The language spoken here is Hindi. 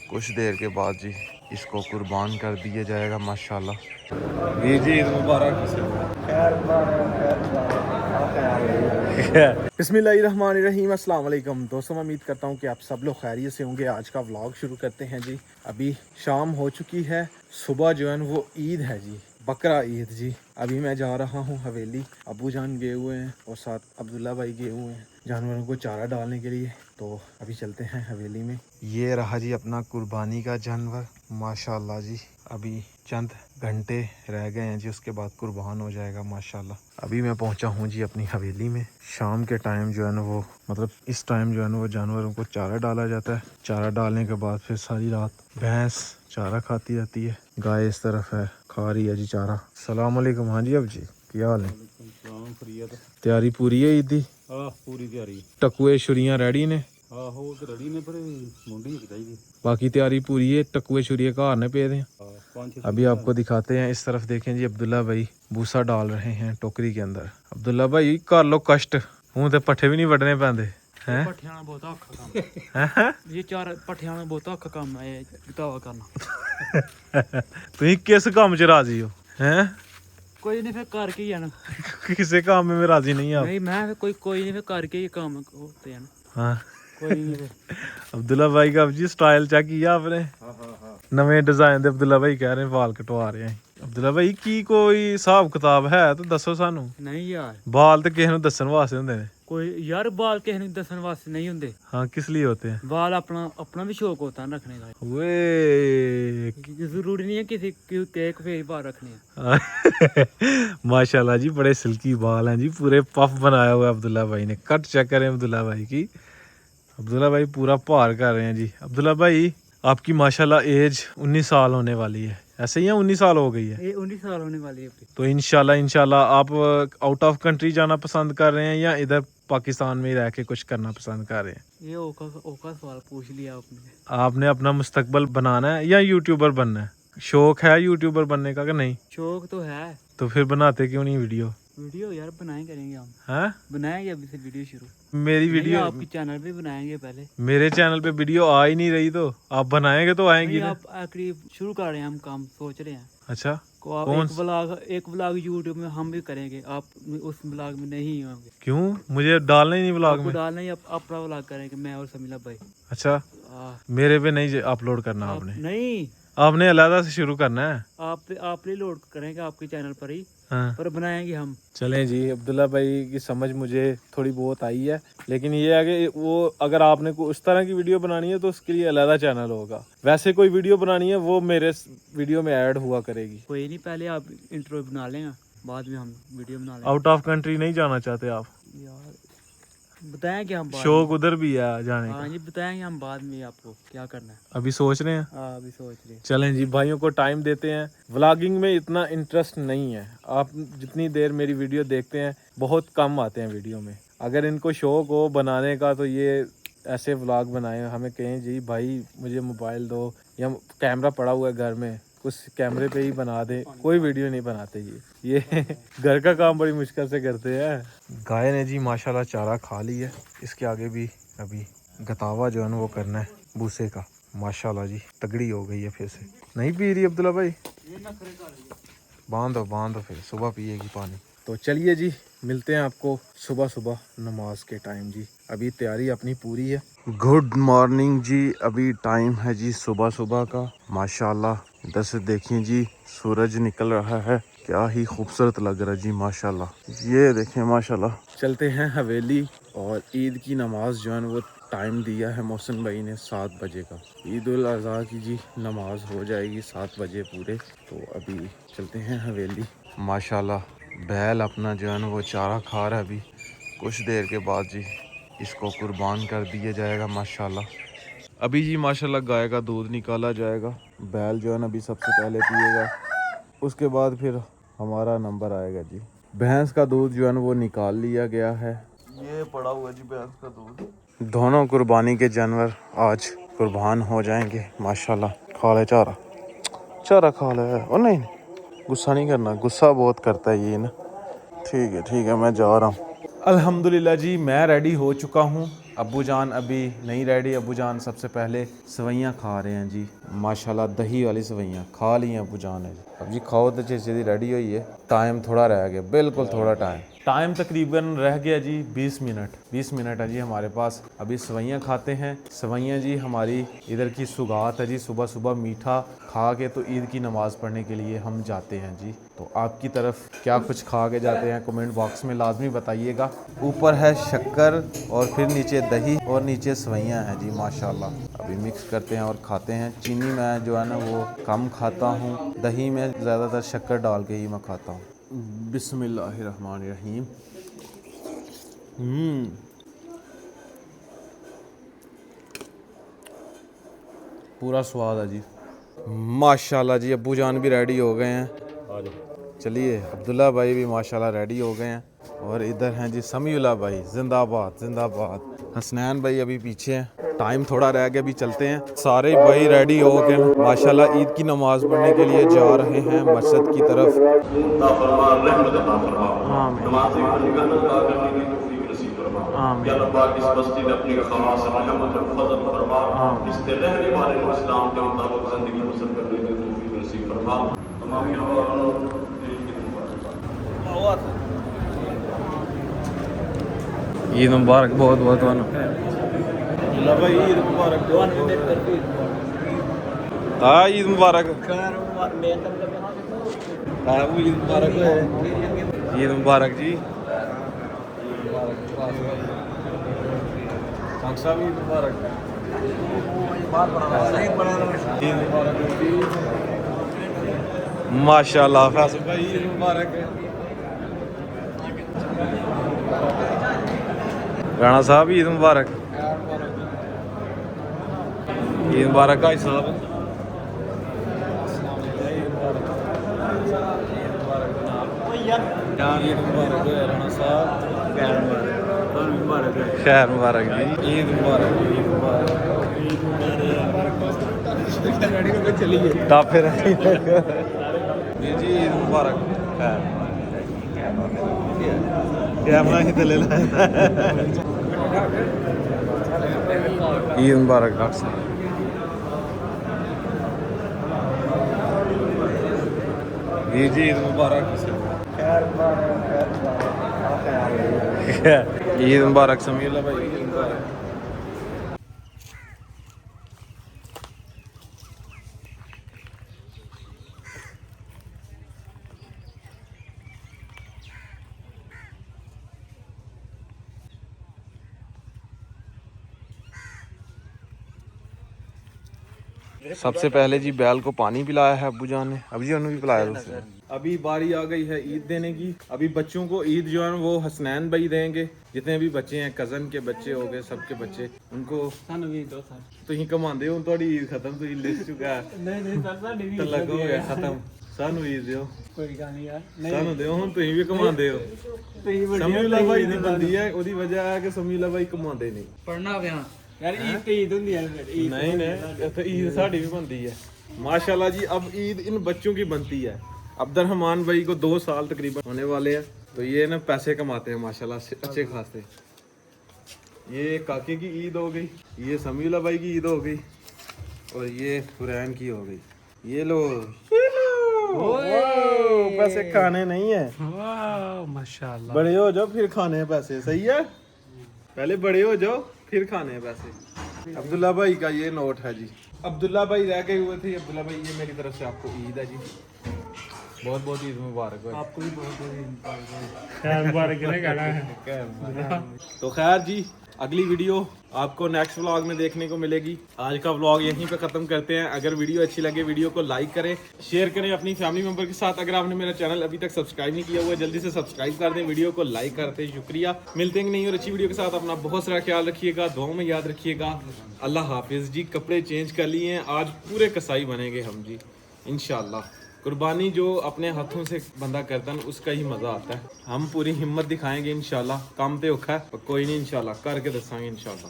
कुछ देर के बाद जी इसको कुर्बान कर दिया जाएगा माशाल्लाह। जी ईद मुबारक। बिस्मिल्लाहिर्रहमानिर्रहीम, अस्सलाम वालेकुम दोस्तों, मैं उम्मीद करता हूँ कि आप सब लोग खैरियत से होंगे। आज का व्लॉग शुरू करते हैं जी। अभी शाम हो चुकी है, सुबह जो है वो ईद है जी, बकरा ईद जी। अभी मैं जा रहा हूँ हवेली, अबू जान गए हुए हैं और साथ अब्दुल्ला भाई गए हुए हैं जानवरों को चारा डालने के लिए। तो अभी चलते हैं हवेली में। ये रहा जी अपना कुर्बानी का जानवर माशाल्लाह जी। अभी चंद घंटे रह गए हैं जी, उसके बाद कुर्बान हो जाएगा माशाल्लाह। अभी मैं पहुंचा हूं जी अपनी हवेली में। शाम के टाइम जो है ना वो मतलब इस टाइम जो है ना वो जानवरों को चारा डाला जाता है। चारा डालने के बाद फिर सारी रात भैंस चारा खाती रहती है। गाय इस तरफ है, खा रही है जी चारा। सलाम अलैकुम। हाँ जी अब जी, क्या हाल है? तैयारी पूरी है ईद दी? पूरी तैयारी। टकुए छुरियां रेडी ने? आहो ते रेडी ने, पर मुंडी चाहिए। बाकी तैयारी पूरी है, टकुए छुरिये घर ने पे दे। 5-6 अभी आपको दिखाते हैं, इस तरफ देखें जी, अब्दुल्ला भाई भूसा डाल रहे हैं टोकरी के अंदर। अब्दुल्ला भाई कर लो कष्ट, हूं तो पट्ठे भी नहीं वड्डने पैंदे हैं। पट्ठियां बहुत औखा काम है ये, चार पट्ठियां में बहुत औखा काम है गतावा करना। तुम किस काम च राजी हो हैं? कोई नहीं, फिर करके ही है ना। किसी काम में राजी नहीं आप? नहीं मैं कोई नहीं, फिर करके ही काम होते हैं ना। हाँ कोई नहीं फिर। अब्दुल्ला भाई का जी स्टाइल चेक किया आपने? नवे डिजाइन दे अब्दुल्ला भाई कह रहे हैं वाल कटवा रहे हैं। अब्दुल्ला भाई की कोई हिसाब किताब है तो दसो सानू। नहीं यार, बाल तो किसी दसन वास्ते होंदे ने। कोई यार बाल किसी ने दसन वास्ते नहीं होंगे। हाँ किस लिए होते हैं? बाल अपना भी शौक होता है रखने का। वे जरूरी नहीं है किसी के फेस बाल रखने हैं। माशाल्लाह जी, बड़े सिल्की बाल हैं जी, पूरे पफ बनाया हुआ है अब्दुल्ला भाई ने। कट चेक करें अब्दुल्ला भाई की। अब्दुल्ला भाई पूरा भार कर रहे हैं जी। अब्दुल्ला भाई आपकी माशाल्लाह एज 19 साल होने वाली है, ऐसे ही है? 19 साल हो गई है? ये 19 साल होने वाली है। तो इंशाल्लाह आप आउट ऑफ कंट्री जाना पसंद कर रहे हैं या इधर पाकिस्तान में ही रह के कुछ करना पसंद कर रहे हैं? ये ओका सवाल पूछ लिया आपने। आपने अपना मुस्तकबल बनाना है या यूट्यूबर बनना है? शौक है यूट्यूबर बनने का कि नहीं? शौक तो है। तो फिर बनाते क्यों नहीं वीडियो यार बनाए करेंगे हम। हैं? बनाएंगे अभी से वीडियो शुरू। मेरी वीडियो आपकी चैनल पे बनाएंगे पहले। मेरे चैनल पे वीडियो आ ही नहीं रही, तो आप बनाएंगे तो आएंगी ना। आप आखिरी शुरू कर रहे हैं, हम काम सोच रहे हैं। अच्छा को आप कौन? एक ब्लॉग यूट्यूब में हम भी करेंगे, आप उस ब्लॉग में नहीं होंगे। क्यों? मुझे डालना ही नहीं ब्लॉग में? डालना ही अपना ब्लॉग करेंगे, मैं और समीला भाई। अच्छा मेरे पे नहीं अपलोड करना आपने? नहीं, आपने अलग से शुरू करना है। आप ही लोड करेंगे आपके चैनल पर ही। हाँ। पर बनाएंगे हम। चलें जी, अब्दुल्ला भाई की समझ मुझे थोड़ी बहुत आई है, लेकिन ये है कि वो अगर आपने को उस तरह की वीडियो बनानी है तो उसके लिए अलग चैनल होगा। वैसे कोई वीडियो बनानी है वो मेरे वीडियो में ऐड हुआ करेगी। कोई नहीं, पहले आप इंट्रो बना लेंगे, बाद में हम वीडियो बना लेंगे। आउट ऑफ कंट्री नहीं जाना चाहते आप? यार बताएंगे हम बाद शौक उधर भी है जाने हाँ का? जी, बताएंगे हम बाद में आपको क्या करना है। अभी सोच रहे हैं? हाँ अभी सोच रहे हैं। चलें जी, भाइयों को टाइम देते हैं। व्लॉगिंग में इतना इंटरेस्ट नहीं है। आप जितनी देर मेरी वीडियो देखते हैं बहुत कम आते हैं वीडियो में। अगर इनको शौक हो बनाने का तो ये ऐसे व्लॉग बनाएं, हमें कहें जी भाई मुझे मोबाइल दो या कैमरा पड़ा हुआ है घर में, कुछ कैमरे पे ही बना दे। कोई वीडियो नहीं बनाते ये घर का काम बड़ी मुश्किल से करते हैं। गाय ने जी माशाल्लाह चारा खा ली है। इसके आगे भी अभी गतावा जो है ना वो करना है भूसे का। माशाल्लाह जी तगड़ी हो गई है फिर से। नहीं पी रही अब्दुल्ला भाई? बांध दो फिर सुबह पिएगी पानी। तो चलिए जी, मिलते हैं आपको सुबह सुबह नमाज के टाइम जी। अभी तैयारी अपनी पूरी है। गुड मॉर्निंग जी, अभी टाइम है जी सुबह सुबह का। माशाल्लाह इधर से देखिए जी सूरज निकल रहा है, क्या ही खूबसूरत लग रहा है जी माशाल्लाह। ये देखें माशाल्लाह। चलते हैं हवेली और ईद की नमाज जो है वो टाइम दिया है मोहसिन भाई ने 7 बजे का। ईद उल अज़हा की जी नमाज हो जाएगी 7 बजे पूरे। तो अभी चलते हैं हवेली। माशाल्लाह बैल अपना जो है ना वो चारा खा रहा है। अभी कुछ देर के बाद जी इसको कुर्बान कर दिया जाएगा माशाल्लाह। अभी जी माशाल्लाह गाय का दूध निकाला जाएगा। बैल जो है ना अभी सबसे पहले पिएगा, उसके बाद फिर हमारा नंबर आएगा जी। भैंस का दूध जो है ना वो निकाल लिया गया है। ये पड़ा हुआ जी भैंस का दूध। दोनों कुर्बानी के जानवर आज कुर्बान हो जाएंगे माशाल्लाह। खा ले चारा, चारा खा ले। और नहीं गुस्सा नहीं करना, गुस्सा बहुत करता है ये ना। ठीक है मैं जा रहा हूँ। अल्हम्दुलिल्लाह जी मैं रेडी हो चुका हूँ। अब्बू जान अभी नहीं रेडी। अब्बू जान सबसे पहले सवैयाँ खा रहे हैं जी, माशाल्लाह दही वाली सवैयाँ खा ली हैं अब्बू जान ने। अब जी खाओ तो जैसे रेडी हुई है। टाइम थोड़ा रह गया, बिल्कुल थोड़ा टाइम तकरीबन रह गया जी 20 मिनट। 20 मिनट है जी हमारे पास। अभी सवैयाँ खाते हैं। सवैयाँ जी हमारी इधर की सुगात है जी, सुबह सुबह मीठा खा के तो ईद की नमाज़ पढ़ने के लिए हम जाते हैं जी। तो आपकी तरफ क्या कुछ खा के जाते हैं कमेंट बॉक्स में लाजमी बताइएगा। ऊपर है शक्कर और फिर नीचे दही और नीचे सवैयाँ हैं जी माशाल्लाह। अभी मिक्स करते हैं और खाते हैं। चीनी मैं जो है ना वो कम खाता हूँ, दही में ज़्यादातर शक्कर डाल के ही मैं खाता हूँ। बिस्मिल्लाहिर्रहमानिर्रहीम। पूरा स्वाद है जी माशाल्लाह जी। अब्बू जान भी रेडी हो गए हैं। चलिए अब्दुल्ला भाई भी माशाल्लाह रेडी हो गए हैं। और इधर हैं जी समीउल्लाह भाई, जिंदाबाद जिंदाबाद। हसनैन भाई अभी पीछे हैं। टाइम थोड़ा रह गया, अभी चलते हैं। सारे भाई रेडी हो के माशाल्लाह ईद की नमाज़ पढ़ने के लिए जा रहे हैं मस्जिद की तरफ। ईद मुबारक बहुत बहुत ईद मुबारक। हाँ ईद मुबारक। ईद मुबारक जी। ईद मुबारक। माशाल्लाह फैसल भाई ईद मुबारक। राणा साहब ईद मुबारक। ईद मुबारक भाई साहब। ईद मुबारक राणा साहब। खैर मुबारक जी। ईद मुबारक। ईद मुबारक। चलिए फिर जी ईद मुबारक। कैमरा ही तो ले ला। ईद मुबारक डॉक्टर साहब। जी ईद मुबारक। ईद मुबारक समीउल्लाह भाई। ईद मुबारक। सबसे पहले जी बैल को पानी पिलाया है अब्बू जान ने। अभी जी भी पिलाया दूसरे। अभी बारी आ गई है ईद देने की। अभी बच्चों को ईद जो है वो हसनैन भाई देंगे। जितने भी बच्चे हैं कजन के बच्चे हो गए, सबके बच्चे उनको तुम कमाते हो। थोड़ी ईद खत्म तुम लिस्ट चुका है तो लगो गया खत्म। सानू ईद दियो, सानू दियो हुण तुसीं भी कमाते हो। समीउल्लाह भाई दी बंदी है, ओदी वजह है कि समीउल्लाह भाई कमाते नहीं। पढ़ना पिया यार ईद तो ईद होंदी है। नहीं इत्थे ईद साडी भी बनती है माशाल्लाह जी। अब ईद इन बच्चों की बनती है। अब्दुर्रहमान भाई को 2 साल तकरीबन होने वाले हैं, तो ये ना पैसे कमाते हैं माशाल्लाह से अच्छे खासे। ये काके की ईद हो गई, ये समीउल्लाह भाई की ईद हो गई और ये हुरैन की हो गई। ये लो पैसे खाने नहीं है। माशाल्लाह बड़े हो जाओ फिर खाने हैं पैसे। सही है, पहले बड़े हो जाओ फिर खाने हैं पैसे। अब्दुल्ला भाई का ये नोट है जी। अब्दुल्ला भाई रह गए हुए थे। अब्दुल्ला भाई ये मेरी तरफ से आपको ईद है जी। बहुत बहुत ईद मुबारक हो। आपको भी बहुत बहुत मुबारक है। तो खैर जी अगली वीडियो आपको नेक्स्ट व्लॉग में देखने को मिलेगी। आज का व्लॉग यहीं पे ख़त्म करते हैं। अगर वीडियो अच्छी लगे वीडियो को लाइक करें, शेयर करें अपनी फैमिली मेंबर के साथ। अगर आपने मेरा चैनल अभी तक सब्सक्राइब नहीं किया हुआ है जल्दी से सब्सक्राइब कर दें, वीडियो को लाइक करते हैं। शुक्रिया। मिलते हैं नहीं और अच्छी वीडियो के साथ। अपना बहुत सारा ख्याल रखिएगा, दुआओं में याद रखिएगा। अल्लाह हाफिज़ जी। कपड़े चेंज कर लिए हैं, आज पूरे कसाई बनेंगे हम जी इंशाल्लाह। कुर्बानी जो अपने हाथों से बंदा करता है उसका ही मज़ा आता है। हम पूरी हिम्मत दिखाएंगे इंशाल्लाह। काम तो औखा है पर कोई नहीं, इंशाल्लाह करके दसांगे इंशाल्लाह।